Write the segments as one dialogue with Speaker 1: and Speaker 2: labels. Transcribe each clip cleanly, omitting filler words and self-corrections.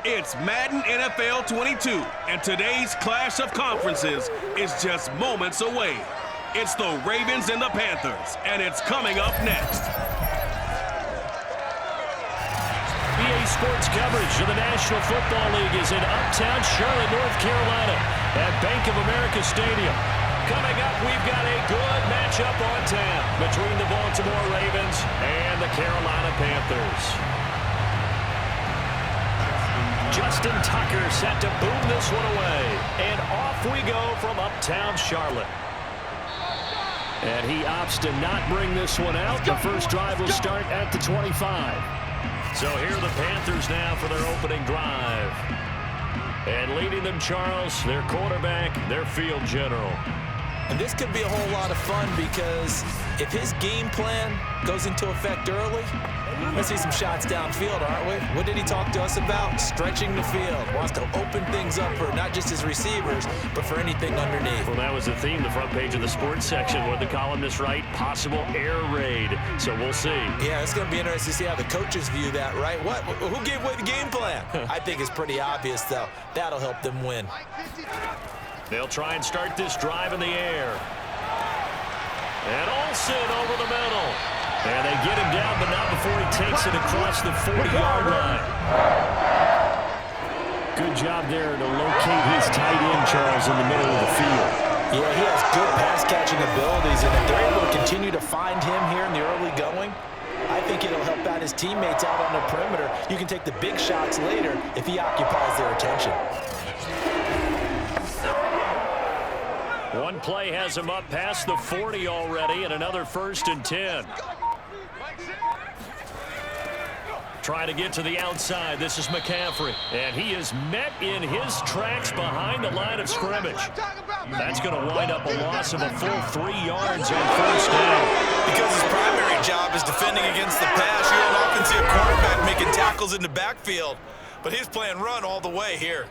Speaker 1: It's Madden NFL 22, and today's clash of conferences is just moments away. It's the Ravens and the Panthers, and it's coming up next.
Speaker 2: EA Sports coverage of the National Football League is in uptown Charlotte, North Carolina at Bank of America Stadium. Coming up, we've got a good matchup on tap between the Baltimore Ravens and the Carolina Panthers. Justin Tucker set to boom this one away. And off we go from uptown Charlotte. And he opts to not bring this one out. The first drive will start at the 25. So here are the Panthers now for their opening drive. And leading them, Charles, their quarterback, their field general.
Speaker 3: And this could be a whole lot of fun because if his game plan goes into effect early, we're going to see some shots downfield, aren't we? What did he talk to us about? Stretching the field. Wants to open things up for not just his receivers, but for anything underneath.
Speaker 2: Well, that was the theme, the front page of the sports section. What the columnists write, possible air raid. So we'll see.
Speaker 3: Yeah, it's going to be interesting to see how the coaches view that, right? Who gave away the game plan? I think it's pretty obvious, though. That'll help them win.
Speaker 2: They'll try and start this drive in the air. And Olsen over the middle. And they get him down, but not before he takes it across the 40-yard line. Good job there to locate his tight end, Charles, in the middle of the field.
Speaker 3: Yeah, he has good pass-catching abilities, and if they're able to continue to find him here in the early going, I think it'll help out his teammates out on the perimeter. You can take the big shots later if he occupies their attention.
Speaker 2: One play has him up past the 40 already, and another 1st and 10. Trying to get to the outside. This is McCaffrey. And he is met in his tracks behind the line of scrimmage. That's going to wind up a loss of a full 3 yards on 1st down.
Speaker 3: Because his primary job is defending against the pass. You don't often see a quarterback making tackles in the backfield. But he's playing run all the way here.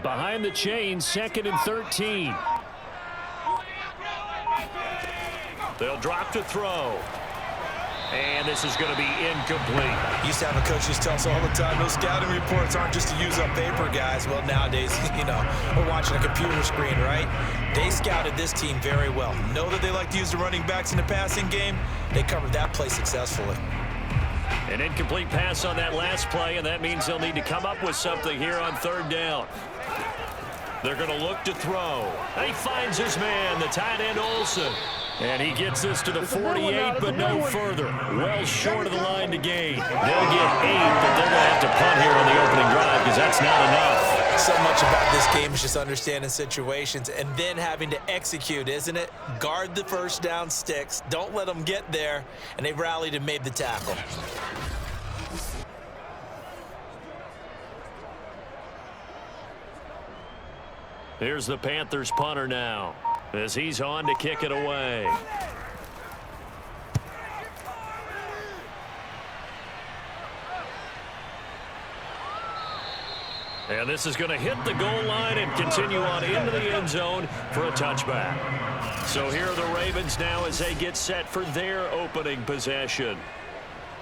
Speaker 2: Behind the chain, 2nd and 13. They'll drop to throw. And this is going to be incomplete.
Speaker 3: Used to have a coach just tell us all the time, those scouting reports aren't just to use up paper, guys. Well, nowadays, we're watching a computer screen, right? They scouted this team very well. Know that they like to use the running backs in the passing game. They covered that play successfully.
Speaker 2: An incomplete pass on that last play, and that means they'll need to come up with something here on 3rd down. They're going to look to throw. And he finds his man, the tight end Olsen. And he gets this to the 48, but no further. Well short of the line to gain. They'll get 8, but they're going to have to punt here on the opening drive because that's not enough.
Speaker 3: So much about this game is just understanding situations and then having to execute, isn't it? Guard the 1st down sticks. Don't let them get there. And they rallied and made the tackle.
Speaker 2: Here's the Panthers punter now as he's on to kick it away. And this is going to hit the goal line and continue on into the end zone for a touchback. So here are the Ravens now as they get set for their opening possession.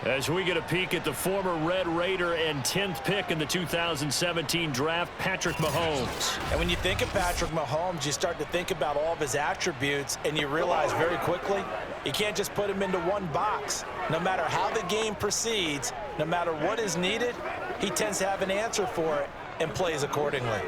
Speaker 2: As we get a peek at the former Red Raider and 10th pick in the 2017 draft, Patrick Mahomes.
Speaker 3: And when you think of Patrick Mahomes, you start to think about all of his attributes, and you realize very quickly you can't just put him into one box. No matter how the game proceeds, no matter what is needed, he tends to have an answer for it and plays accordingly.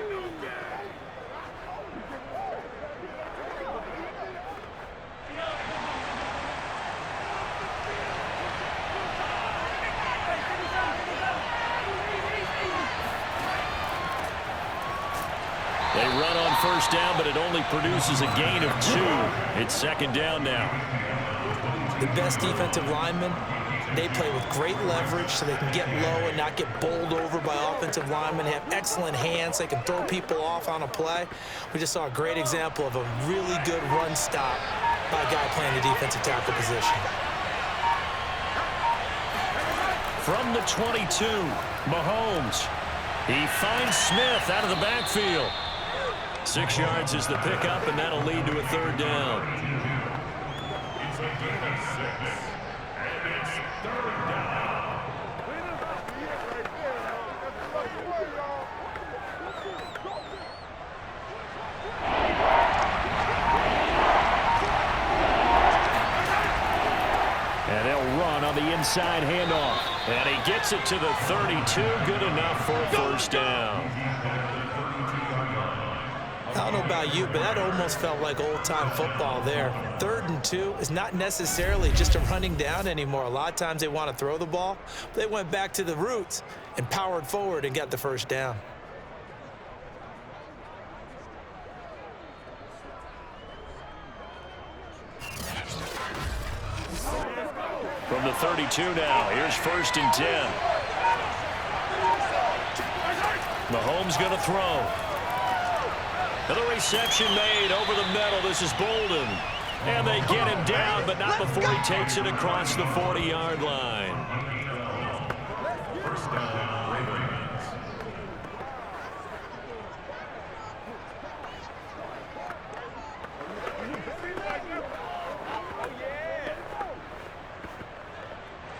Speaker 2: They run on 1st down, but it only produces a gain of 2. It's 2nd down now.
Speaker 3: The best defensive linemen, they play with great leverage so they can get low and not get bowled over by offensive linemen. They have excellent hands. They can throw people off on a play. We just saw a great example of a really good run stop by a guy playing the defensive tackle position.
Speaker 2: From the 22, Mahomes. He finds Smith out of the backfield. 6 yards is the pickup, and that'll lead to a third down.
Speaker 1: It's a gain of 6, and it's third down.
Speaker 2: And they'll run on the inside handoff. And he gets it to the 32. Good enough for a first down.
Speaker 3: I don't know about you, but that almost felt like old-time football there. 3rd and 2 is not necessarily just a running down anymore. A lot of times they want to throw the ball. But they went back to the roots and powered forward and got the first down.
Speaker 2: From the 32 now, here's 1st and 10. Mahomes going to throw. Another reception made over the middle. This is Bolden. And they get him down, but not before he takes it across the 40-yard line.
Speaker 1: First down, Ravens.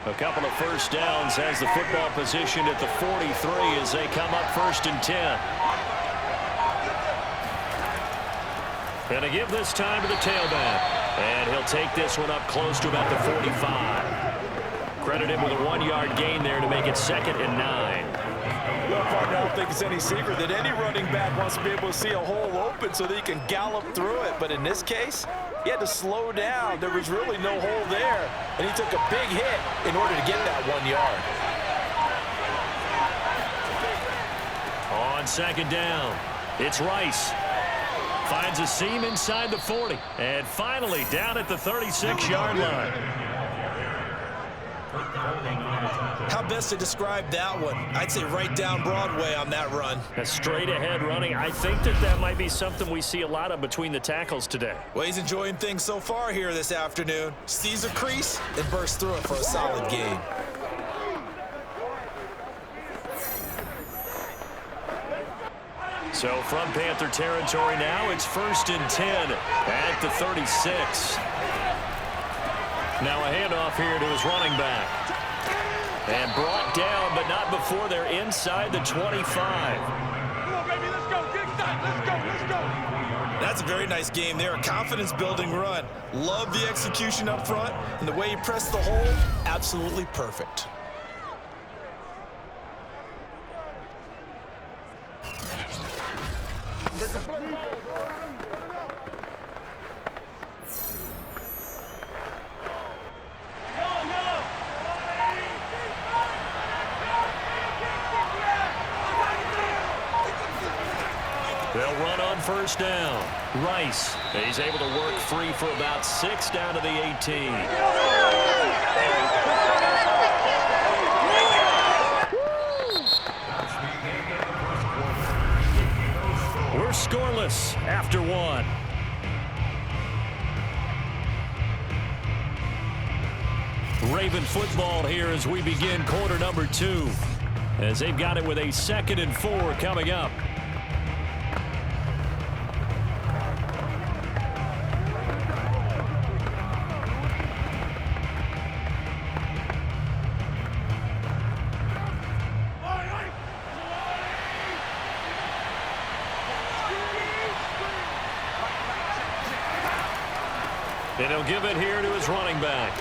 Speaker 2: A couple of first downs has the football positioned at the 43 as they come up 1st and 10. And to give this time to the tailback. And he'll take this one up close to about the 45. Credit him with a 1-yard gain there to make it 2nd and 9.
Speaker 4: Well, partner, I don't think it's any secret that any running back wants to be able to see a hole open so that he can gallop through it. But in this case, he had to slow down. There was really no hole there, and he took a big hit in order to get that 1 yard.
Speaker 2: On 2nd down, it's Rice. Finds a seam inside the 40. And finally down at the 36-yard line.
Speaker 3: How best to describe that one? I'd say right down Broadway on that run.
Speaker 2: A straight-ahead running. I think that might be something we see a lot of between the tackles today.
Speaker 3: Well, he's enjoying things so far here this afternoon. Sees a crease and bursts through it for a solid gain.
Speaker 2: So from Panther territory now, it's 1st and 10 at the 36. Now a handoff here to his running back. And brought down, but not before they're inside the 25.
Speaker 4: Come on, baby, let's go. Get excited. Let's go. Let's go.
Speaker 3: That's a very nice game there. A confidence-building run. Love the execution up front. And the way he pressed the hole, absolutely perfect.
Speaker 2: They'll run on 1st down. Rice, he's able to work free for about 6 down to the 18. We're scoreless after 1. Raven football here as we begin quarter number 2. As they've got it with a 2nd and 4 coming up. And he'll give it here to his running back.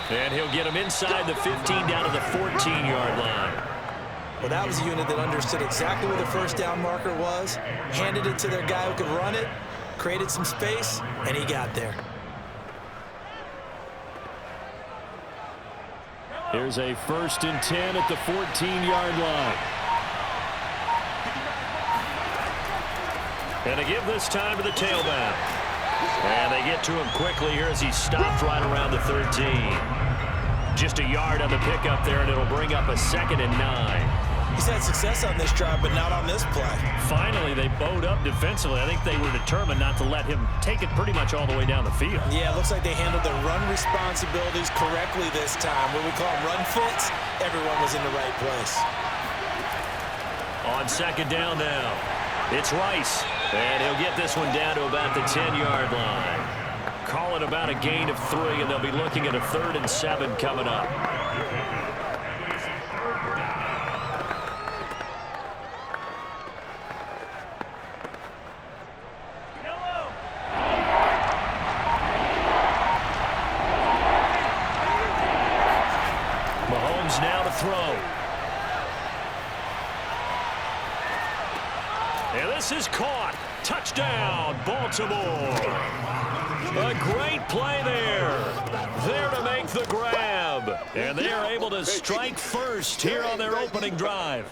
Speaker 2: And he'll get him inside the 15 down to the 14-yard line.
Speaker 3: Well, that was a unit that understood exactly where the first down marker was, handed it to their guy who could run it, created some space, and he got there.
Speaker 2: Here's a 1st and 10 at the 14-yard line. And to give this time to the tailback. And they get to him quickly here as he stopped right around the 13. Just a yard on the pickup there, and it'll bring up a 2nd and 9.
Speaker 3: He's had success on this drive, but not on this play.
Speaker 2: Finally, they bowed up defensively. I think they were determined not to let him take it pretty much all the way down the field.
Speaker 3: Yeah, it looks like they handled their run responsibilities correctly this time. What we call them run fits, everyone was in the right place.
Speaker 2: On 2nd down now, it's Rice. And he'll get this one down to about the 10-yard line. Call it about a gain of 3, and they'll be looking at a 3rd and 7 coming up. Mahomes now to throw. And this is caught. Touchdown, Baltimore. A great play there. There to make the grab. And they are able to strike first here on their opening drive.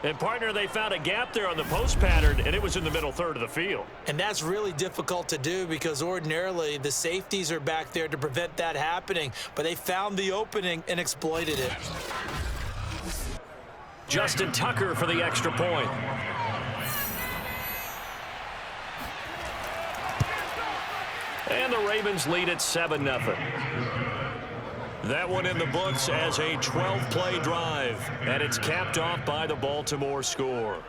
Speaker 2: And, partner, they found a gap there on the post pattern, and it was in the middle third of the field.
Speaker 3: And that's really difficult to do because ordinarily the safeties are back there to prevent that happening. But they found the opening and exploited it.
Speaker 2: Justin Tucker for the extra point. And the Ravens lead at 7-0. That one in the books as a 12-play drive, and it's capped off by the Baltimore score.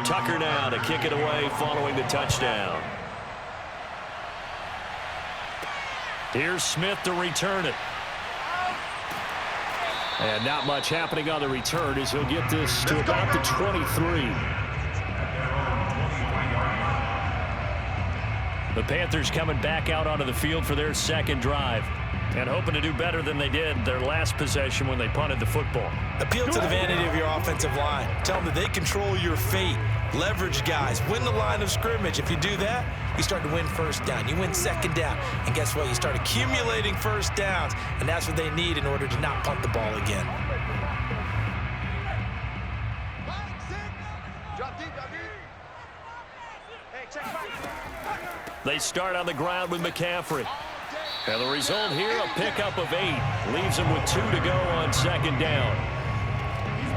Speaker 2: Tucker now to kick it away following the touchdown. Here's Smith to return it. And not much happening on the return as he'll get this to about the 23. The Panthers coming back out onto the field for their second drive and hoping to do better than they did their last possession when they punted the football.
Speaker 3: Appeal to the vanity of your offensive line. Tell them that they control your fate. Leverage guys. Win the line of scrimmage. If you do that, you start to win first down. You win second down. And guess what? You start accumulating first downs. And that's what they need in order to not punt the ball again.
Speaker 2: They start on the ground with McCaffrey. And the result here, a pickup of 8. Leaves them with 2 to go on second down.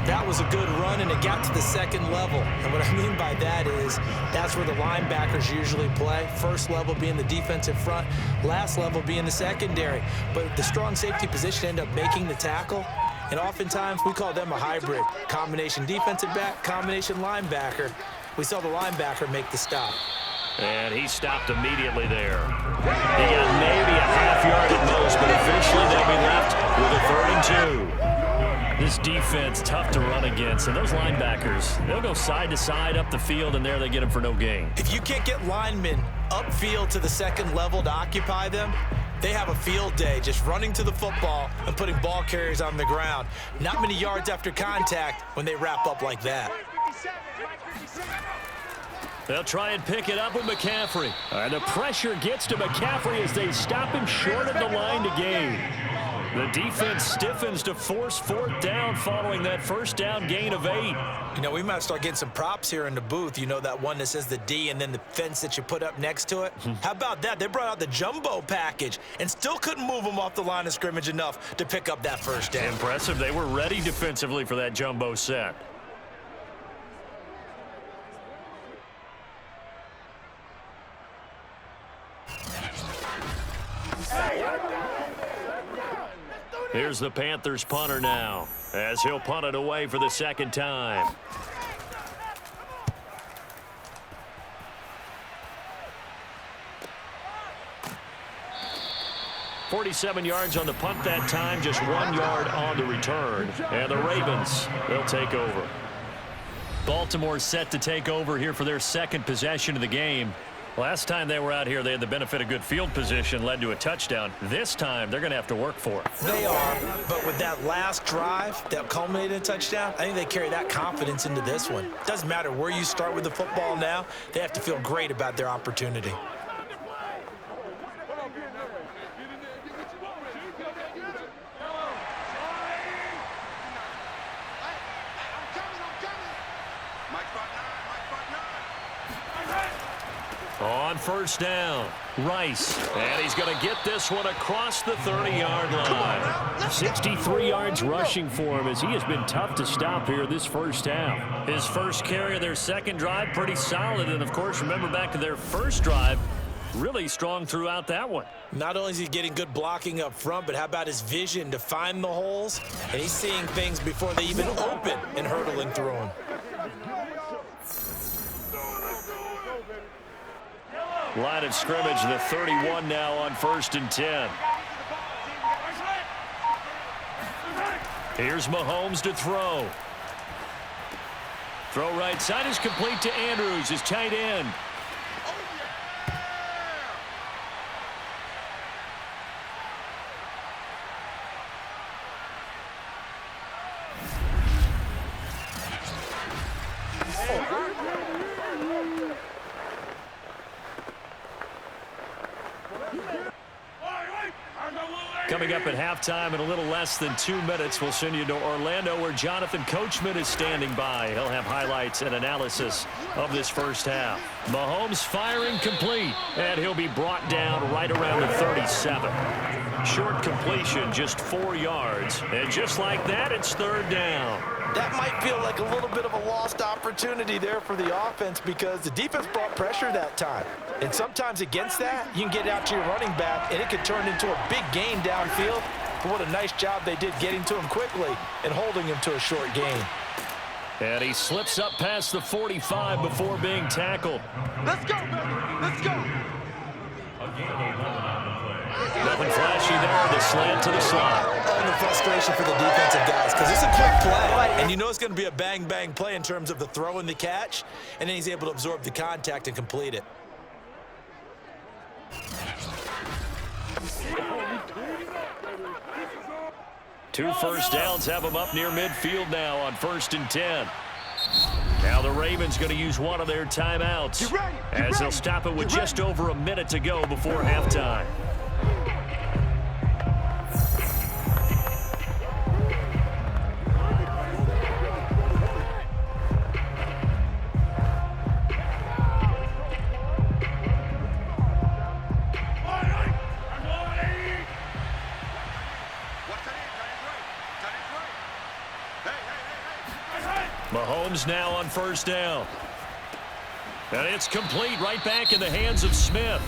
Speaker 3: That was a good run, and it got to the second level. And what I mean by that is that's where the linebackers usually play. First level being the defensive front, last level being the secondary. But the strong safety position ended up making the tackle. And oftentimes we call them a hybrid. Combination defensive back, combination linebacker. We saw the linebacker make the stop.
Speaker 2: And he stopped immediately there. He got maybe a half-yard at most, but officially they'll be left with a 3rd and 2. This defense, tough to run against. And those linebackers, they'll go side to side up the field, and there they get them for no gain.
Speaker 3: If you can't get linemen upfield to the second level to occupy them, they have a field day just running to the football and putting ball carriers on the ground. Not many yards after contact when they wrap up like that.
Speaker 2: They'll try and pick it up with McCaffrey. And the pressure gets to McCaffrey as they stop him short of the line to gain. The defense stiffens to force 4th down following that first down gain of 8.
Speaker 3: You know, we might start getting some props here in the booth. You know, that one that says the D and then the fence that you put up next to it? How about that? They brought out the jumbo package and still couldn't move them off the line of scrimmage enough to pick up that first down.
Speaker 2: Impressive. They were ready defensively for that jumbo set. Here's the Panthers punter now, as he'll punt it away for the second time. .47 yards on the punt that time, just 1 yard on the return. And the Ravens, they'll take over. Baltimore set to take over here for their second possession of the game. Last time they were out here, they had the benefit of good field position, led to a touchdown. This time, they're going to have to work for it.
Speaker 3: They are, but with that last drive that culminated in a touchdown, I think they carry that confidence into this one. Doesn't matter where you start with the football now, they have to feel great about their opportunity.
Speaker 2: first down. Rice, and he's going to get this one across the 30-yard line. 63 yards rushing for him as he has been tough to stop here this first half. His first carry of their second drive, pretty solid. And, of course, remember back to their first drive, really strong throughout that one.
Speaker 3: Not only is he getting good blocking up front, but how about his vision to find the holes? And he's seeing things before they even open and hurdling through them.
Speaker 2: Line of scrimmage, the 31 now on 1st and 10. Here's Mahomes to throw. Throw right side is complete to Andrews, his tight end. Coming up at halftime in a little less than 2 minutes, we'll send you to Orlando where Jonathan Coachman is standing by. He'll have highlights and analysis of this first half. Mahomes firing complete, and he'll be brought down right around the 37. Short completion, just 4 yards. And just like that, it's 3rd down.
Speaker 3: That might feel like a little bit of a lost opportunity there for the offense because the defense brought pressure that time. And sometimes against that, you can get out to your running back, and it could turn into a big gain downfield. But what a nice job they did getting to him quickly and holding him to a short gain.
Speaker 2: And he slips up past the 45 before being tackled.
Speaker 5: Let's go, baby. Let's go.
Speaker 2: Nothing flashy there. The slant to the slot.
Speaker 3: And the frustration for the defensive guys because it's a quick play. And you know it's going to be a bang-bang play in terms of the throw and the catch. And then he's able to absorb the contact and complete it.
Speaker 2: Two first downs have him up near midfield now on 1st and 10. Now the Ravens going to use one of their timeouts as they'll stop it with just over a minute to go before halftime. Mahomes now on 1st down. And it's complete right back in the hands of Smith.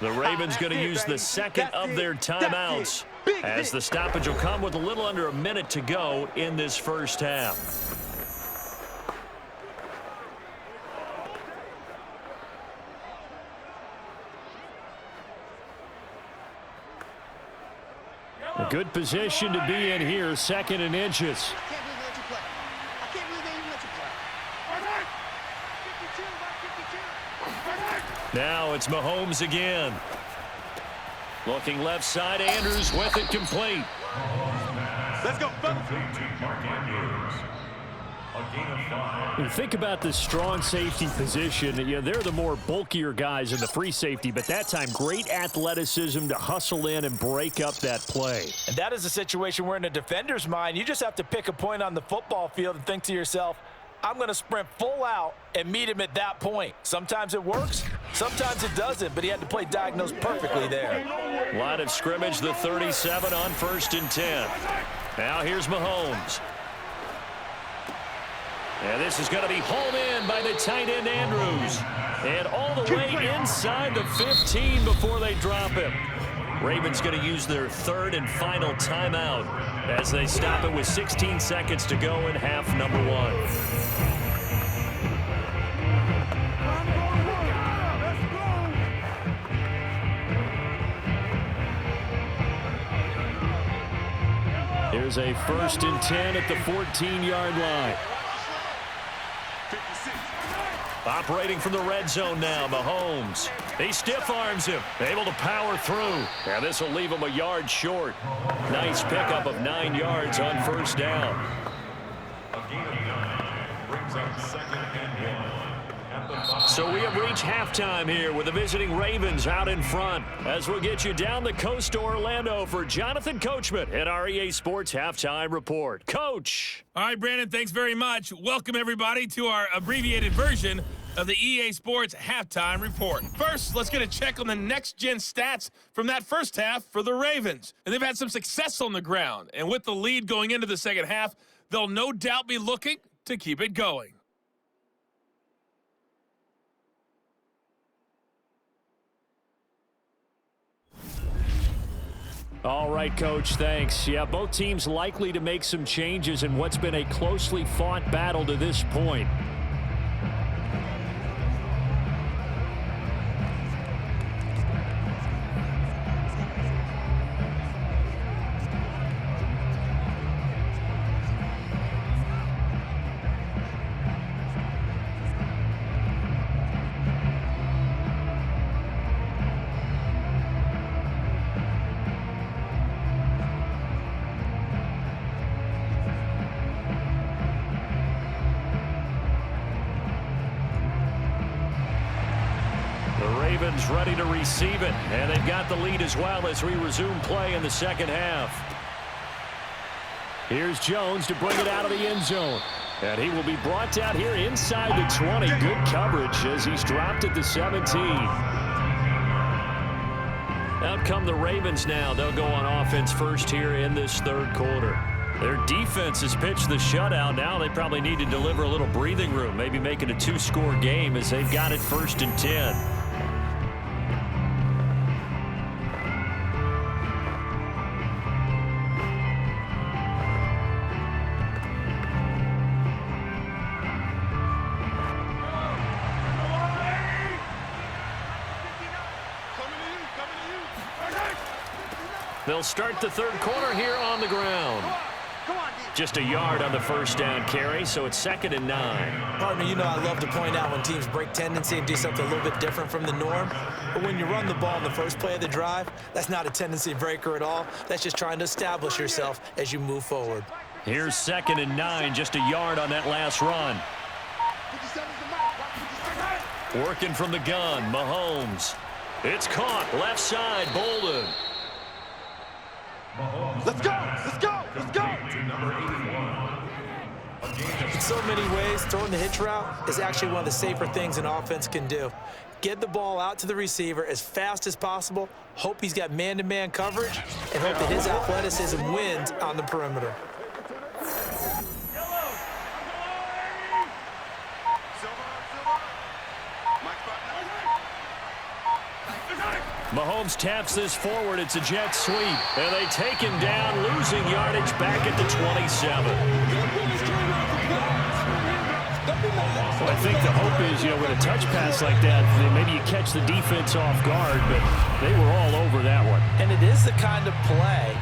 Speaker 2: The Ravens going to use the second of their timeouts as the stoppage will come with a little under a minute to go in this first half. A good position to be in here, 2nd and inches. Now it's Mahomes again. Looking left side, Andrews with it complete.
Speaker 5: Let's go,
Speaker 2: You think about the strong safety position. You know, they're the more bulkier guys in the free safety, but that time great athleticism to hustle in and break up that play.
Speaker 3: And that is a situation where in a defender's mind, you just have to pick a point on the football field and think to yourself, I'm going to sprint full out and meet him at that point. Sometimes it works, sometimes it doesn't, but he had to play diagnose perfectly there.
Speaker 2: Line of scrimmage, the 37 on 1st and 10. Now here's Mahomes. And this is going to be hauled in by the tight end Andrews. And all the way inside the 15 before they drop him. Ravens going to use their 3rd and final timeout as they stop it with 16 seconds to go in half number 1. Here's a 1st and 10 at the 14-yard line. Operating from the red zone now, Mahomes. He stiff arms him, able to power through. Now this will leave him a yard short. Nice pickup of 9 yards on 1st down. So we have reached halftime here with the visiting Ravens out in front as we'll get you down the coast to Orlando for Jonathan Coachman at our EA Sports Halftime Report. Coach.
Speaker 6: All right, Brandon, thanks very much. Welcome, everybody, to our abbreviated version of the EA Sports Halftime Report. First, let's get a check on the next-gen stats from that first half for the Ravens. And they've had some success on the ground. And with the lead going into the second half, they'll no doubt be looking to keep it going.
Speaker 2: All right, Coach, thanks. Yeah, both teams likely to make some changes in what's been a closely fought battle to this point. Ravens ready to receive it, and they've got the lead as well as we resume play in the second half. Here's Jones to bring it out of the end zone, and he will be brought down here inside the 20. Good coverage as he's dropped at the 17. Out come the Ravens now. They'll go on offense first here in this third quarter. Their defense has pitched the shutout. Now they probably need to deliver a little breathing room, maybe make it a two-score game as they've got it 1st and 10. They'll start the third quarter here on the ground. Just a yard on the first down carry, so it's 2nd and 9.
Speaker 3: Partner, you know I love to point out when teams break tendency and do something a little bit different from the norm. But when you run the ball in the first play of the drive, that's not a tendency breaker at all. That's just trying to establish yourself as you move forward.
Speaker 2: Here's 2nd and 9, just a yard on that last run. Working from the gun, Mahomes. It's caught, left side, Bolden.
Speaker 5: Let's go! Let's go! Let's go!
Speaker 3: In so many ways, throwing the hitch route is actually one of the safer things an offense can do. Get the ball out to the receiver as fast as possible, hope he's got man-to-man coverage, and hope that his athleticism wins on the perimeter.
Speaker 2: Mahomes taps this forward. It's a jet sweep. And they take him down, losing yardage back at the 27. Well, I think the hope is, with a touch pass like that, maybe you catch the defense off guard, but they were all over that one.
Speaker 3: And it is the kind of play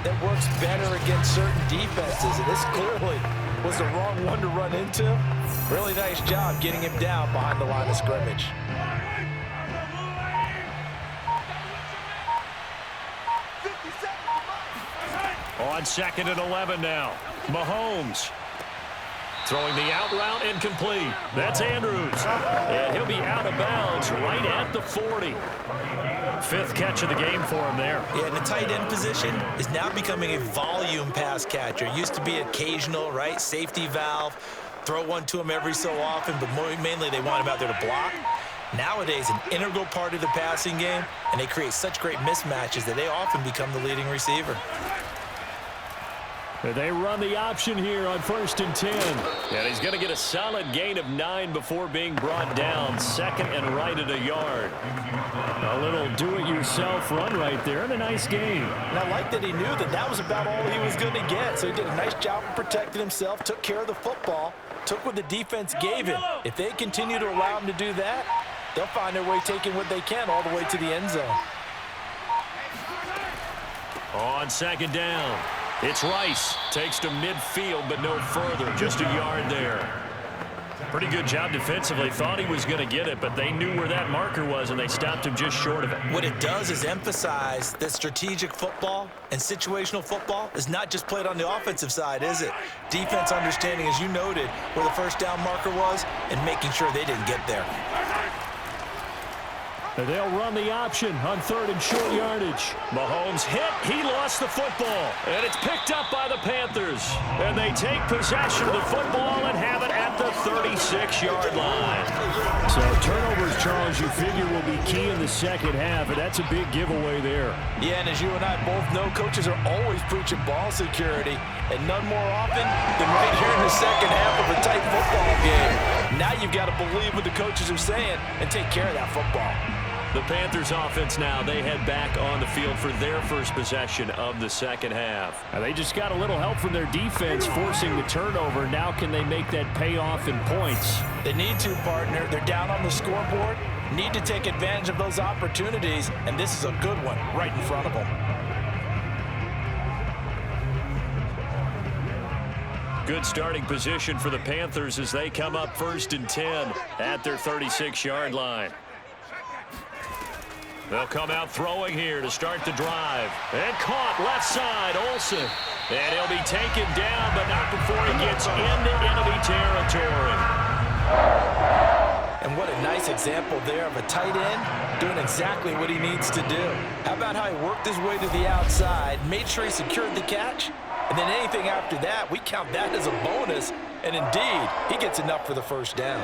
Speaker 3: that works better against certain defenses. And this clearly was the wrong one to run into. Really nice job getting him down behind the line of scrimmage.
Speaker 2: On 2nd and 11 now. Mahomes throwing the out route incomplete. That's Andrews. And he'll be out of bounds right at the 40. 5th catch of the game for him there.
Speaker 3: Yeah, and the tight end position is now becoming a volume pass catcher. Used to be occasional, right? Safety valve. Throw one to him every so often, but mainly they want him out there to block. Nowadays, an integral part of the passing game, and they create such great mismatches that they often become the leading receiver.
Speaker 2: They run the option here on 1st and 10. And he's going to get a solid gain of 9 before being brought down. 2nd and right at a yard. A little do-it-yourself run right there and a nice gain.
Speaker 3: And I like that he knew that that was about all he was going to get. So he did a nice job of protecting himself, took care of the football, took what the defense gave him. If they continue to allow him to do that, they'll find their way taking what they can all the way to the end zone.
Speaker 2: On 2nd down. It's Rice. Takes to midfield, but no further. Just a yard there. Pretty good job defensively. Thought he was going to get it, but they knew where that marker was, and they stopped him just short of it.
Speaker 3: What it does is emphasize that strategic football and situational football is not just played on the offensive side, is it? Defense understanding, as you noted, where the first down marker was and making sure they didn't get there.
Speaker 2: And they'll run the option on 3rd and short yardage. Mahomes hit. He lost the football. And it's picked up by the Panthers. And they take possession of the football and have it at the 36-yard line. So turnovers, Charles, you figure will be key in the second half, and that's a big giveaway there.
Speaker 4: Yeah, and as you and I both know, coaches are always preaching ball security, and none more often than right here in the second half of a tight football game. Now you've got to believe what the coaches are saying and take care of that football.
Speaker 2: The Panthers offense now, they head back on the field for their first possession of the second half. Now, they just got a little help from their defense forcing the turnover. Now can they make that pay off in points?
Speaker 4: They need to, partner. They're down on the scoreboard. Need to take advantage of those opportunities, and this is a good one right in front of them.
Speaker 2: Good starting position for the Panthers as they come up 1st and 10 at their 36-yard line. They'll come out throwing here to start the drive. And caught left side, Olsen. And he'll be taken down, but not before he gets into enemy territory.
Speaker 4: And what a nice example there of a tight end doing exactly what he needs to do. How about how he worked his way to the outside, made sure he secured the catch, and then anything after that, we count that as a bonus. And indeed, he gets enough for the first down.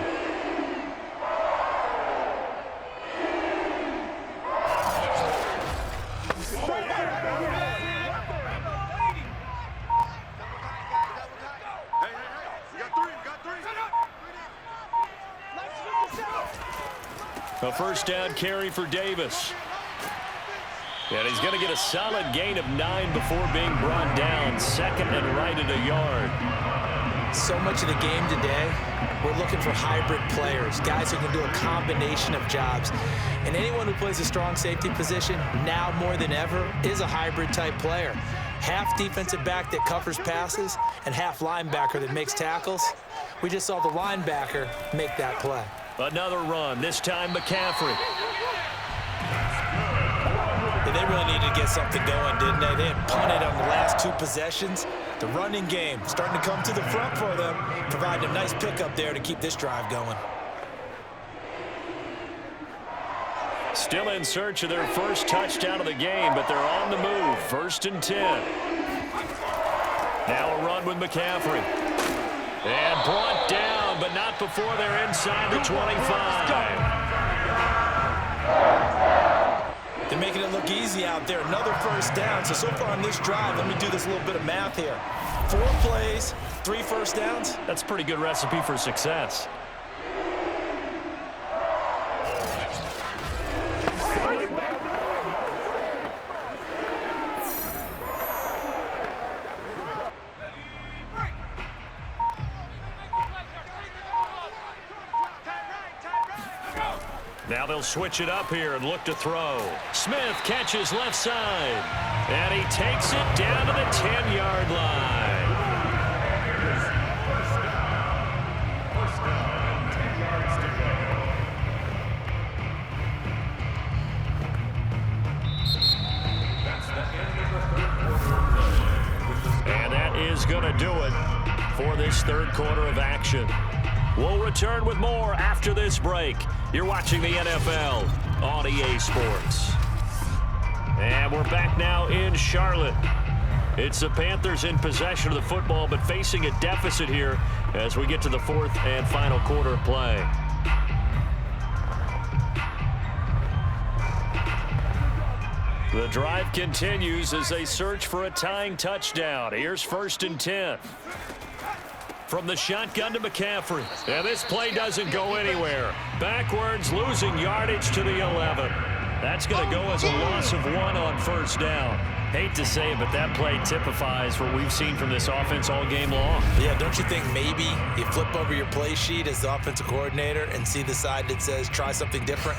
Speaker 2: A first down carry for Davis. And he's going to get a solid gain of 9 before being brought down. 2nd and right at a yard.
Speaker 3: So much of the game today, we're looking for hybrid players, guys who can do a combination of jobs. And anyone who plays a strong safety position, now more than ever, is a hybrid type player. Half defensive back that covers passes and half linebacker that makes tackles. We just saw the linebacker make that play.
Speaker 2: Another run, this time McCaffrey.
Speaker 3: Yeah, they really needed to get something going, didn't they? They had punted on the last 2 possessions. The running game starting to come to the front for them, providing a nice pickup there to keep this drive going.
Speaker 2: Still in search of their first touchdown of the game, but they're on the move. 1st and 10. Now a run with McCaffrey. And brought down, but not before they're inside the 25.
Speaker 3: They're making it look easy out there. Another first down. So far on this drive, let me do this little bit of math here. 4 plays, 3 first downs.
Speaker 2: That's a pretty good recipe for success. Now they'll switch it up here and look to throw. Smith catches left side. And he takes it down to the 10-yard line. And that is going to do it for this 3rd quarter of action. We'll return with more after this break. You're watching the NFL on EA Sports. And we're back now in Charlotte. It's the Panthers in possession of the football, but facing a deficit here as we get to the 4th and final quarter of play. The drive continues as they search for a tying touchdown. Here's 1st and 10. From the shotgun to McCaffrey. And this play doesn't go anywhere. Backwards, losing yardage to the 11. That's going to go as a loss of 1 on 1st down. Hate to say it, but that play typifies what we've seen from this offense all game long.
Speaker 3: Yeah, don't you think maybe you flip over your play sheet as the offensive coordinator and see the side that says try something different?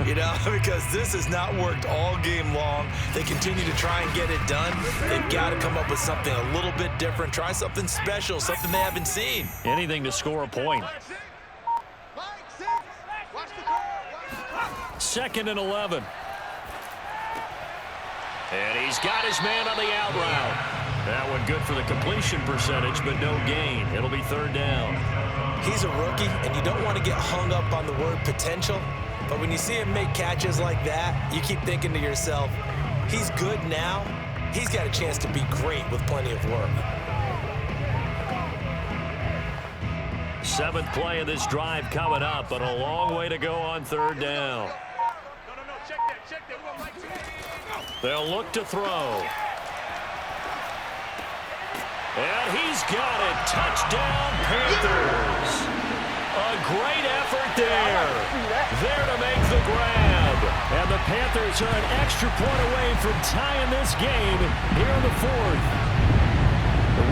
Speaker 3: You know, because this has not worked all game long. They continue to try and get it done. They've got to come up with something a little bit different. Try something special, something they haven't seen.
Speaker 2: Anything to score a point. 2nd and 11. And he's got his man on the out route. That one good for the completion percentage, but no gain. It'll be 3rd down.
Speaker 3: He's a rookie, and you don't want to get hung up on the word potential. But when you see him make catches like that, you keep thinking to yourself, he's good now. He's got a chance to be great with plenty of work.
Speaker 2: 7th play of this drive coming up, but a long way to go on 3rd down. They'll look to throw. And he's got it. Touchdown, Panthers. A great effort there. There to make the grab. And the Panthers are an extra point away from tying this game here in the 4th.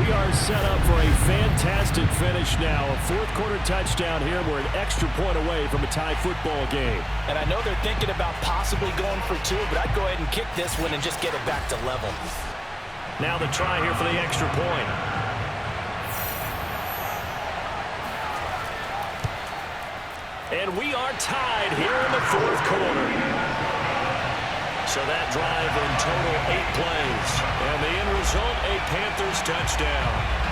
Speaker 2: We are set up for a fantastic finish now. A 4th quarter touchdown here. We're an extra point away from a tie football game.
Speaker 4: And I know they're thinking about possibly going for 2, but I'd go ahead and kick this one and just get it back to level.
Speaker 2: Now the try here for the extra point. And we are tied here in the 4th quarter. So that drive in total 8 plays. And the end result, a Panthers touchdown.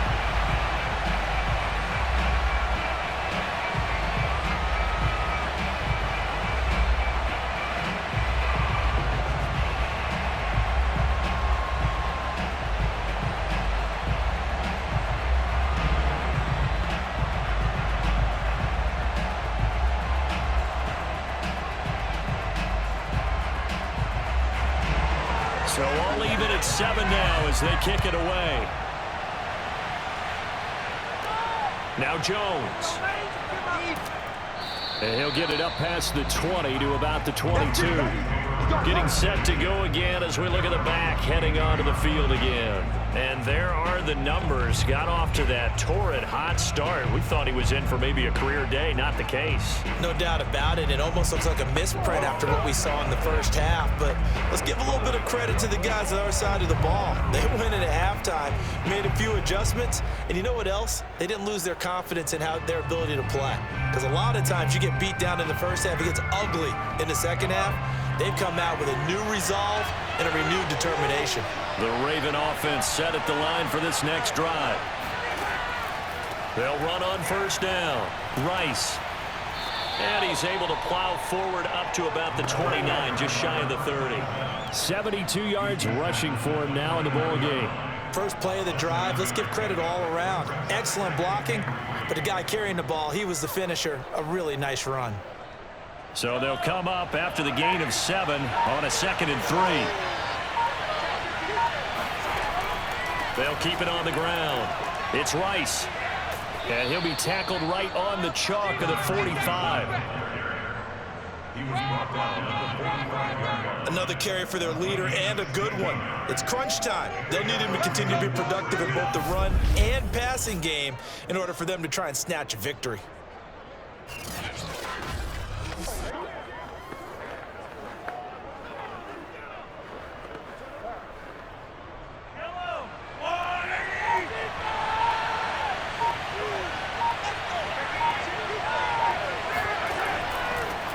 Speaker 2: So all even at 7 now as they kick it away. Now Jones. And he'll get it up past the 20 to about the 22. Getting set to go again as we look at the back, heading onto the field again. And there are the numbers. Got off to that torrid hot start. We thought he was in for maybe a career day. Not the case.
Speaker 3: No doubt about it. It almost looks like a misprint after what we saw in the first half. But let's give a little bit of credit to the guys on our side of the ball. They went in at halftime, made a few adjustments, and you know what else? They didn't lose their confidence in their ability to play. Because a lot of times you get beat down in the first half, it gets ugly in the second half. They've come out with a new resolve and a renewed determination.
Speaker 2: The Raven offense set at the line for this next drive. They'll run on 1st down. Rice. And he's able to plow forward up to about the 29, just shy of the 30. 72 yards rushing for him now in the ball game.
Speaker 3: First play of the drive, let's give credit all around. Excellent blocking, but the guy carrying the ball, he was the finisher. A really nice run.
Speaker 2: So they'll come up after the gain of 7 on a 2nd and 3. They'll keep it on the ground. It's Rice. And he'll be tackled right on the chalk of the 45.
Speaker 3: Another carry for their leader and a good one. It's crunch time. They'll need him to continue to be productive in both the run and passing game in order for them to try and snatch a victory.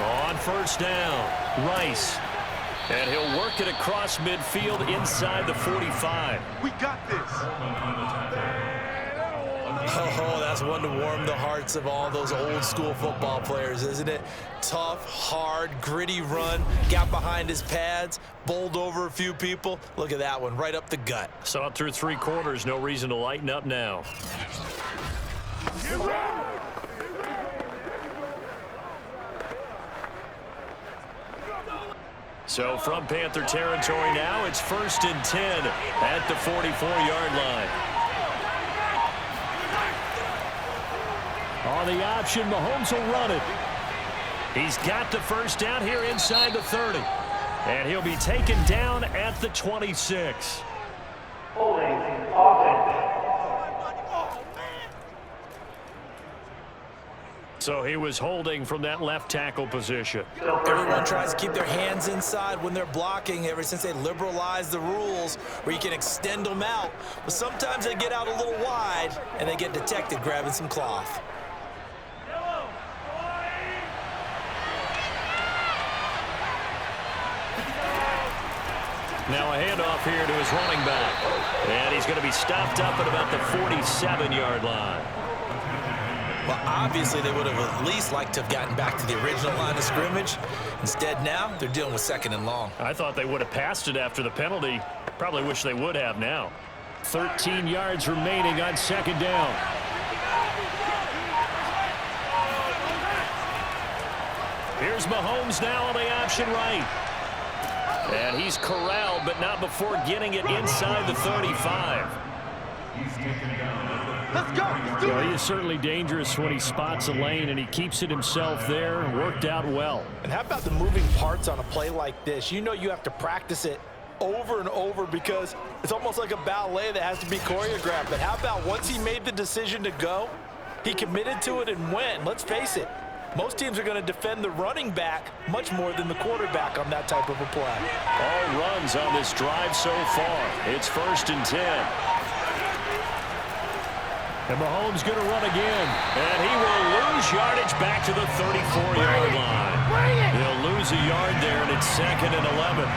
Speaker 2: On 1st down, Rice. And he'll work it across midfield inside the 45.
Speaker 5: We got this.
Speaker 3: Oh, that's one to warm the hearts of all those old school football players, isn't it? Tough, hard, gritty run, got behind his pads, bowled over a few people. Look at that one, right up the gut.
Speaker 2: Saw it through 3 quarters, no reason to lighten up now. So from Panther territory now, it's 1st and 10 at the 44-yard line. On the option, Mahomes will run it. He's got the 1st down here inside the 30. And he'll be taken down at the 26.
Speaker 7: Holding offense.
Speaker 2: So he was holding from that left tackle position.
Speaker 3: Everyone tries to keep their hands inside when they're blocking ever since they liberalized the rules where you can extend them out. But sometimes they get out a little wide and they get detected grabbing some cloth.
Speaker 2: Now a handoff here to his running back. And he's going to be stopped up at about the 47-yard line.
Speaker 3: Well, obviously they would have at least liked to have gotten back to the original line of scrimmage. Instead now, they're dealing with 2nd and long.
Speaker 2: I thought they would have passed it after the penalty. Probably wish they would have now. 13 yards remaining on 2nd down. Here's Mahomes now on the option right. And he's corralled, but not before getting it inside the 35.
Speaker 5: Let's go. Let's do it.
Speaker 2: He is certainly dangerous when he spots a lane, and he keeps it himself there. Worked out well.
Speaker 4: And how about the moving parts on a play like this? You know you have to practice it over and over because it's almost like a ballet that has to be choreographed. But how about once he made the decision to go, he committed to it and went. Let's face it, most teams are going to defend the running back much more than the quarterback on that type of a play.
Speaker 2: All runs on this drive so far. It's 1st and 10. And Mahomes going to run again. And he will lose yardage back to the 34-yard line. He'll lose a yard there, and it's 2nd and 11.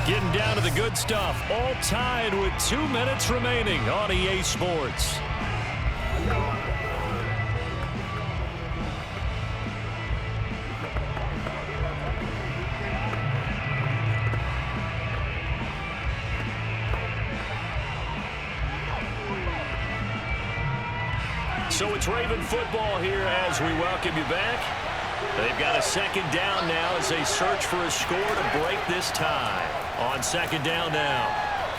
Speaker 2: Getting down to the good stuff. All tied with 2 minutes remaining on EA Sports. So it's Raven football here as we welcome you back. They've got a 2nd down now as they search for a score to break this tie. On 2nd down now,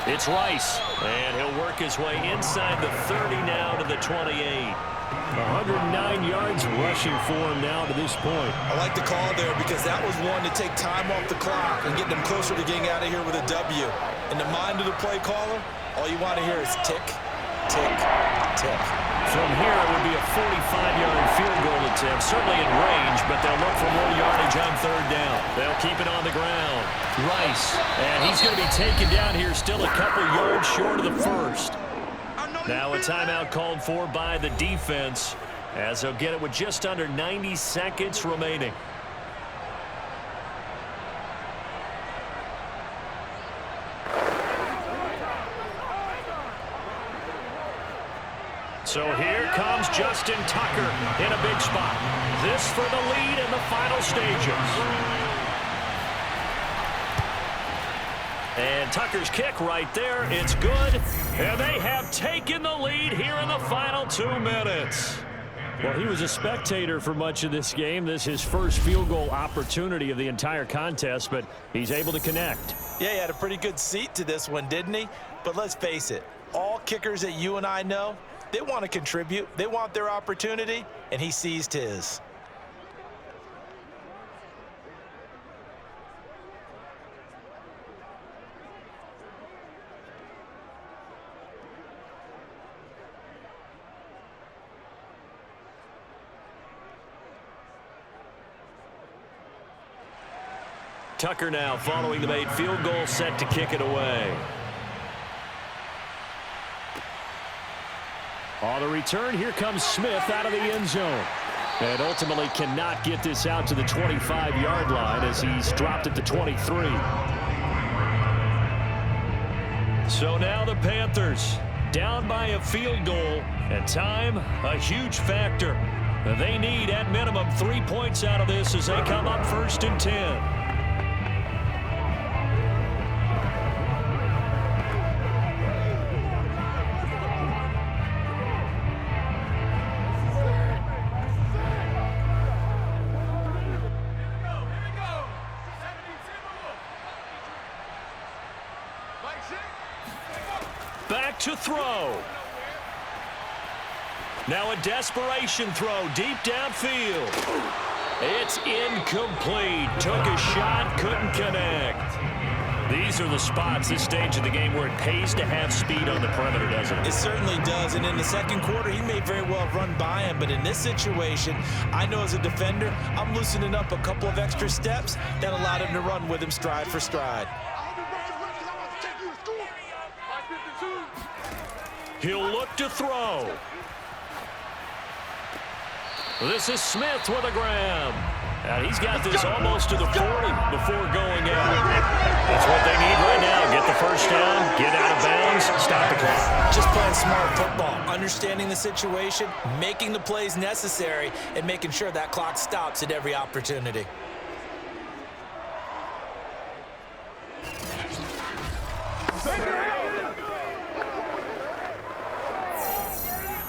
Speaker 2: it's Rice, and he'll work his way inside the 30 now to the 28. 109 yards rushing for him now to this point.
Speaker 3: I like the call there because that was one to take time off the clock and get them closer to getting out of here with a W. In the mind of the play caller, all you want to hear is tick, tick, tick.
Speaker 2: From here, it would be a 45-yard field goal attempt, certainly in range, but they'll look for more yardage on 3rd down. They'll keep it on the ground. Rice, and he's going to be taken down here, still a couple yards short of the 1st. Now a timeout called for by the defense, as they'll get it with just under 90 seconds remaining. So here comes Justin Tucker in a big spot. This for the lead in the final stages. And Tucker's kick right there. It's good. And they have taken the lead here in the final 2 minutes. Well, he was a spectator for much of this game. This is his first field goal opportunity of the entire contest, but he's able to connect.
Speaker 4: Yeah, he had a pretty good seat to this one, didn't he? But let's face it, all kickers that you and I know, they want to contribute. They want their opportunity, and he seized his.
Speaker 2: Tucker now following the made field goal, set to kick it away. On the return, here comes Smith out of the end zone. And ultimately cannot get this out to the 25-yard line as he's dropped at the 23. So now the Panthers down by a field goal, and time a huge factor. They need at minimum 3 points out of this as they come up 1st and 10. Back to throw. Now a desperation throw deep downfield. It's incomplete. Took a shot, couldn't connect. These are the spots, this stage of the game, where it pays to have speed on the perimeter, doesn't it?
Speaker 3: It certainly does, and in the second quarter, he may very well have run by him, but in this situation, I know as a defender, I'm loosening up a couple of extra steps that allowed him to run with him stride for stride.
Speaker 2: He'll look to throw. This is Smith with a grab. And he's got this almost to the 40 before going out. That's what they need right now. Get the first down, get out of bounds, stop the clock.
Speaker 3: Just playing smart football, understanding the situation, making the plays necessary, and making sure that clock stops at every opportunity.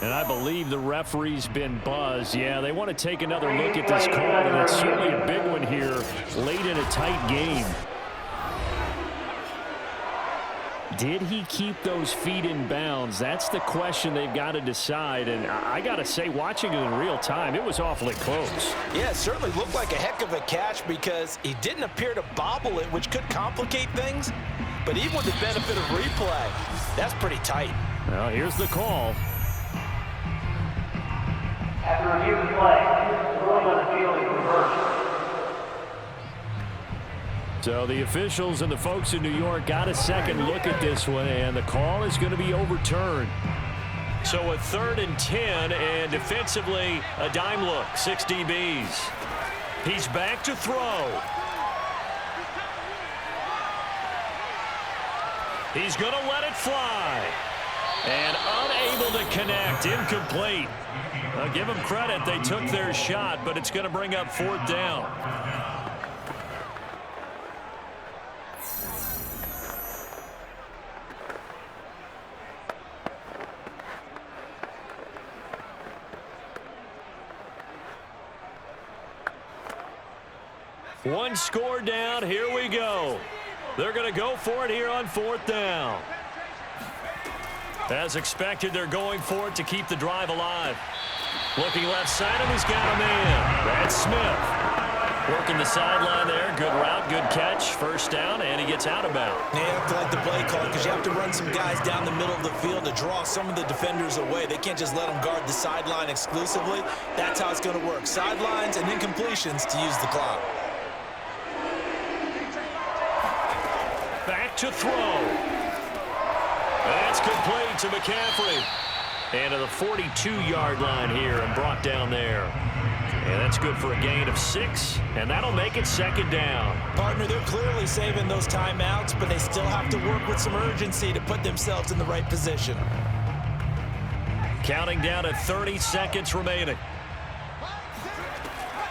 Speaker 2: And I believe the referee's been buzzed. Yeah, they want to take another look at this call, and it's certainly a big one here late in a tight game. Did he keep those feet in bounds? That's the question they've got to decide. And I got to say, watching it in real time, it was awfully close.
Speaker 3: Yeah, it certainly looked like a heck of a catch because he didn't appear to bobble it, which could complicate things. But even with the benefit of replay, that's pretty tight.
Speaker 2: Well, here's the call.
Speaker 7: After review of play, ruling on the field is reversed.
Speaker 2: So the officials and the folks in New York got a second look at this one, and the call is going to be overturned. So a 3rd and 10, and defensively a dime look, 6 DBs. He's back to throw. He's going to let it fly. And unable to connect, incomplete. Give them credit, they took their shot, but it's going to bring up 4th down. One score down, here we go. They're going to go for it here on 4th down. As expected, they're going for it to keep the drive alive. Looking left side, and he's got a man. That's Smith. Working the sideline there. Good route, good catch. First down, and he gets out of bounds.
Speaker 3: You have to like the play call because you have to run some guys down the middle of the field to draw some of the defenders away. They can't just let them guard the sideline exclusively. That's how it's going to work. Sidelines and incompletions to use the clock.
Speaker 2: Back to throw. That's complete to McCaffrey. And to the 42-yard line here and brought down there. And that's good for a gain of 6, and that'll make it 2nd down.
Speaker 3: Partner, they're clearly saving those timeouts, but they still have to work with some urgency to put themselves in the right position.
Speaker 2: Counting down at 30 seconds remaining.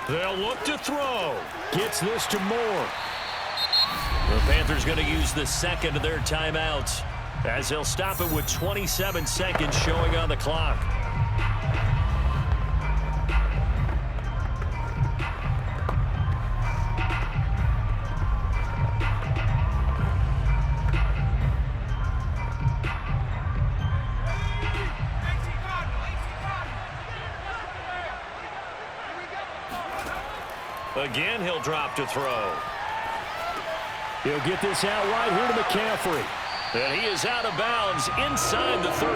Speaker 2: They'll look to throw. Gets this to Moore. The Panthers going to use the 2nd of their timeouts, as they'll stop it with 27 seconds showing on the clock. Again, he'll drop to throw. He'll get this out right here to McCaffrey. And he is out of bounds inside the 35.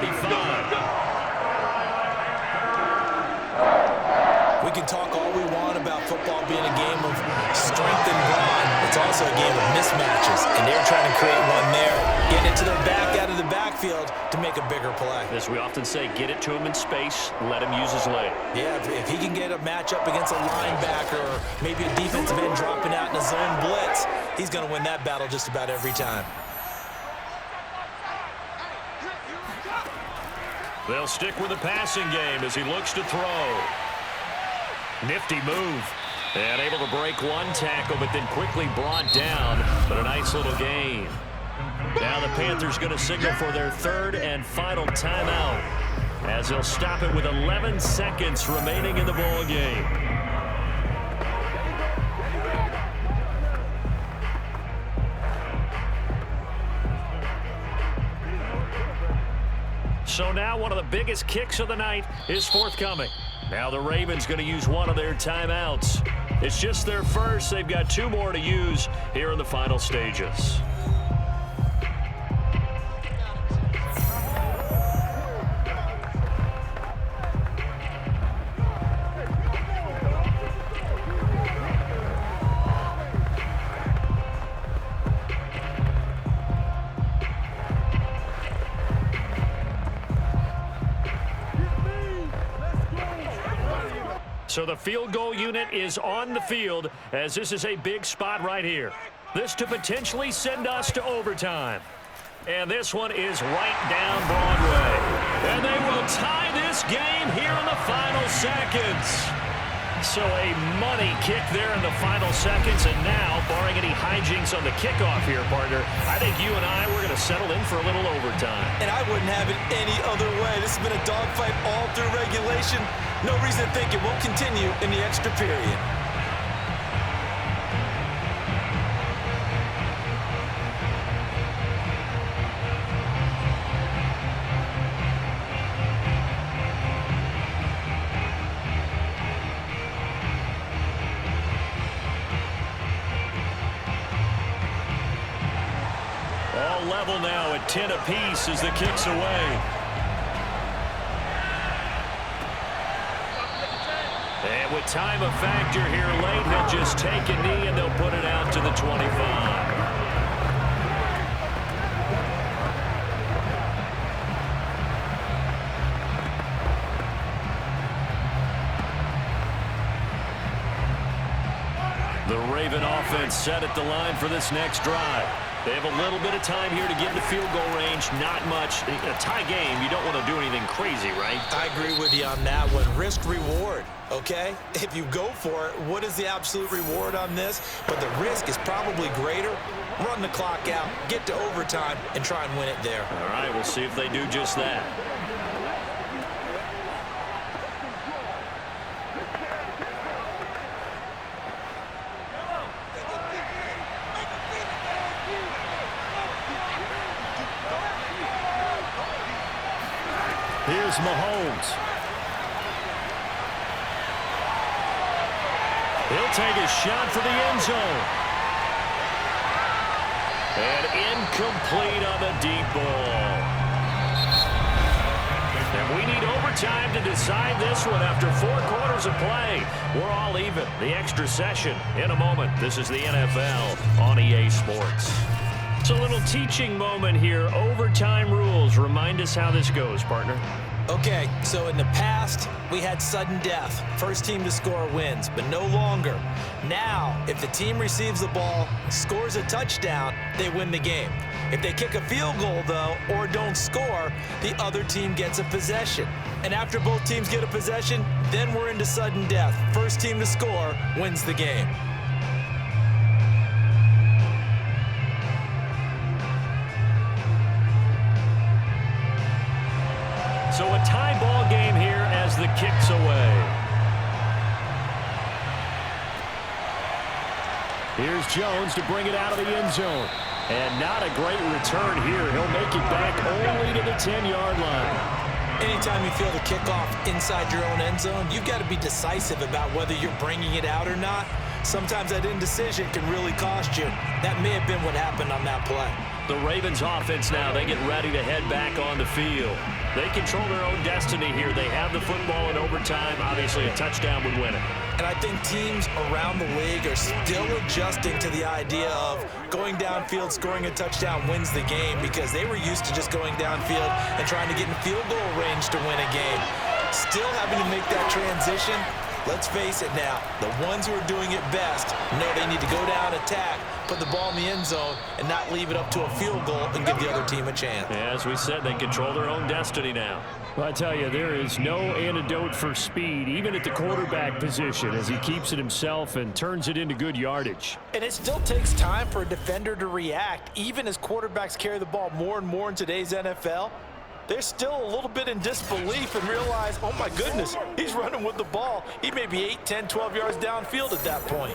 Speaker 3: We can talk all we want about football being a game of strength and brawn. It's also a game of mismatches, and they're trying to create one there, getting it to their back out of the backfield to make a bigger play.
Speaker 2: As we often say, get it to him in space, let him use his leg.
Speaker 3: Yeah, if he can get a matchup against a linebacker or maybe a defensive end dropping out in a zone blitz, he's going to win that battle just about every time.
Speaker 2: They'll stick with the passing game as he looks to throw. Nifty move. And able to break one tackle, but then quickly brought down. But a nice little gain. Now the Panthers going to signal for their 3rd and final timeout, as they'll stop it with 11 seconds remaining in the ball game. So now one of the biggest kicks of the night is forthcoming. Now the Ravens going to use one of their timeouts. It's just their first. They've got 2 more to use here in the final stages. So the field goal unit is on the field as this is a big spot right here. This to potentially send us to overtime. And this one is right down Broadway. And they will tie this game here in the final seconds. So a money kick there in the final seconds. And now, barring any hijinks on the kickoff here, partner, I think you and I, we're going to settle in for a little overtime.
Speaker 3: And I wouldn't have it any other way. This has been a dogfight all through regulation. No reason to think it won't continue in the extra period.
Speaker 2: All level now at 10 apiece as the kick's away. And with time a factor here late, he'll just take a knee and they'll put it out to the 25. The Raven offense set at the line for this next drive. They have a little bit of time here to get in the field goal range. Not much. In a tie game, you don't want to do anything crazy, right?
Speaker 3: I agree with you on that one. Risk-reward, okay? If you go for it, what is the absolute reward on this? But the risk is probably greater. Run the clock out, get to overtime, and try and win it there.
Speaker 2: All right, we'll see if they do just that. Here's Mahomes. He'll take a shot for the end zone. And incomplete on the deep ball. And we need overtime to decide this one after 4 quarters of play. We're all even. The extra session in a moment. This is the NFL on EA Sports. It's a little teaching moment here. Overtime rules. Remind us how this goes, partner.
Speaker 3: Okay, so in the past, we had sudden death. First team to score wins, but no longer. Now, if the team receives the ball, scores a touchdown, they win the game. If they kick a field goal, though, or don't score, the other team gets a possession. And after both teams get a possession, then we're into sudden death. First team to score wins the game.
Speaker 2: So a tie ball game here as the kick's away. Here's Jones to bring it out of the end zone. And not a great return here. He'll make it back only to the 10-yard line.
Speaker 3: Anytime you feel the kickoff inside your own end zone, you've got to be decisive about whether you're bringing it out or not. Sometimes that indecision can really cost you. That may have been what happened on that play.
Speaker 2: The Ravens offense now, they get ready to head back on the field. They control their own destiny here. They have the football in overtime. Obviously, a touchdown would win it.
Speaker 3: And I think teams around the league are still adjusting to the idea of going downfield, scoring a touchdown wins the game, because they were used to just going downfield and trying to get in field goal range to win a game. Still having to make that transition. Let's face it now, the ones who are doing it best know they need to go down, attack, put the ball in the end zone, and not leave it up to a field goal and give the other team a chance.
Speaker 2: As we said, they control their own destiny now.
Speaker 8: Well, I tell you, there is no antidote for speed, even at the quarterback position, as he keeps it himself and turns it into good yardage.
Speaker 3: And it still takes time for a defender to react, even as quarterbacks carry the ball more and more in today's NFL. They're still a little bit in disbelief and realize, oh my goodness, he's running with the ball. He may be 8, 10, 12 yards downfield at that point.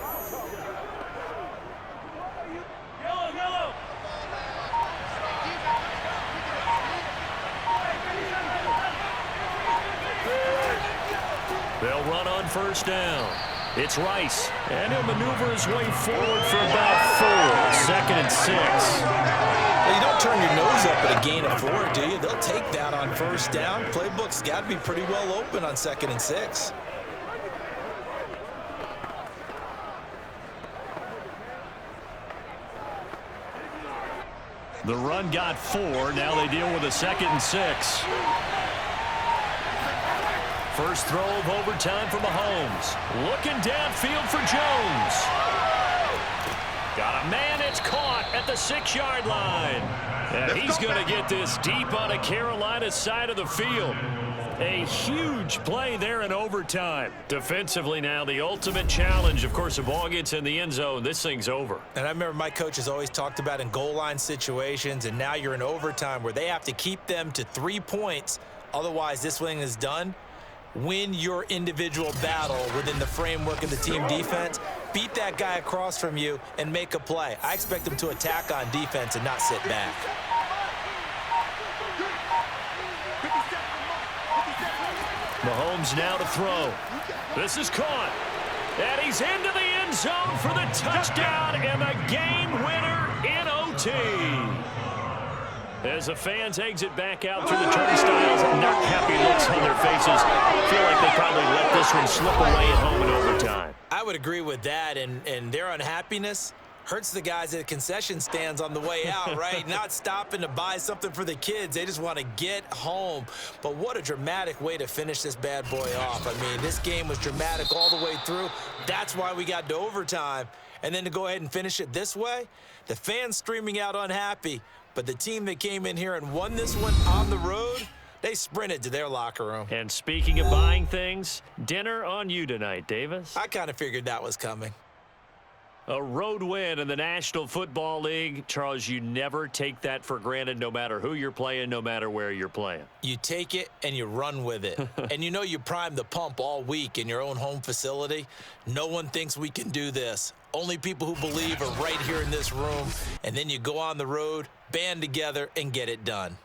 Speaker 2: They'll run on first down. It's Rice, and he'll maneuver his way forward for about 4. Second and 6.
Speaker 3: Well, you don't turn your nose up at a gain of 4, do you? They'll take that on first down. Playbook's got to be pretty well open on 2nd and 6.
Speaker 2: The run got 4. Now they deal with a 2nd and 6. First throw of overtime for Mahomes. Looking downfield for Jones. Got a man, it's caught at the 6-yard line. And he's going to get this deep on a Carolina side of the field. A huge play there in overtime. Defensively now, the ultimate challenge. Of course, the ball gets in the end zone, this thing's over.
Speaker 3: And I remember my coaches always talked about in goal line situations, and now you're in overtime where they have to keep them to 3 points. Otherwise, this thing is done. Win your individual battle within the framework of the team defense. Beat that guy across from you and make a play. I expect them to attack on defense and not sit back.
Speaker 2: Mahomes now to throw. This is caught. And he's into the end zone for the touchdown and the game winner in OT. As the fans exit back out through the turnstiles, not happy looks on their faces. Feel like they probably let this one slip away at home in overtime.
Speaker 3: I would agree with that, and their unhappiness hurts the guys at concession stands on the way out, right? Not stopping to buy something for the kids. They just want to get home. But what a dramatic way to finish this bad boy off. I mean, this game was dramatic all the way through. That's why we got to overtime. And then to go ahead and finish it this way, the fans streaming out unhappy. But the team that came in here and won this one on the road, they sprinted to their locker room.
Speaker 2: And speaking of buying things, dinner on you tonight, Davis.
Speaker 3: I kind of figured that was coming.
Speaker 2: A road win in the National Football League. Charles, you never take that for granted no matter who you're playing, no matter where you're playing.
Speaker 3: You take it and you run with it. And you know you primed the pump all week in your own home facility. No one thinks we can do this. Only people who believe are right here in this room. And then you go on the road, band together, and get it done.